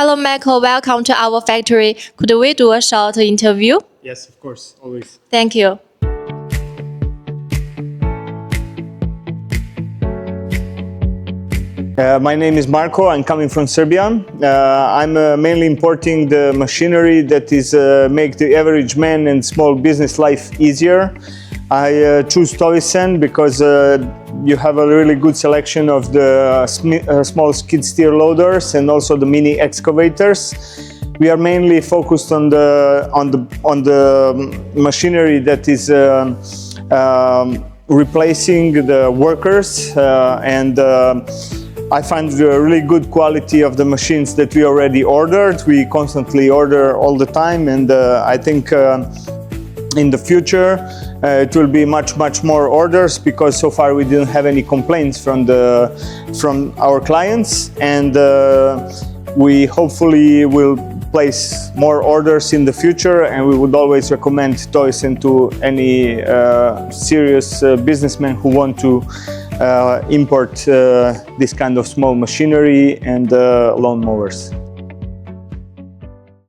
Hello, Michael. Welcome to our factory. Could we do a short interview? Yes, of course, always. Thank you. My name is Marco. I'm coming from Serbia. I'm mainly importing the machinery that is make the average man and small business life easier. I choose Tovisen because you have a really good selection of the small skid steer loaders and also the mini excavators. We are mainly focused on the machinery that is replacing the workers and I find the really good quality of the machines that we already ordered. We constantly order all the time, and I think in the future it will be much more orders, because so far we didn't have any complaints from our clients, and we hopefully will place more orders in the future, and we would always recommend Tovisen to any serious businessmen who want to import this kind of small machinery and lawn mowers.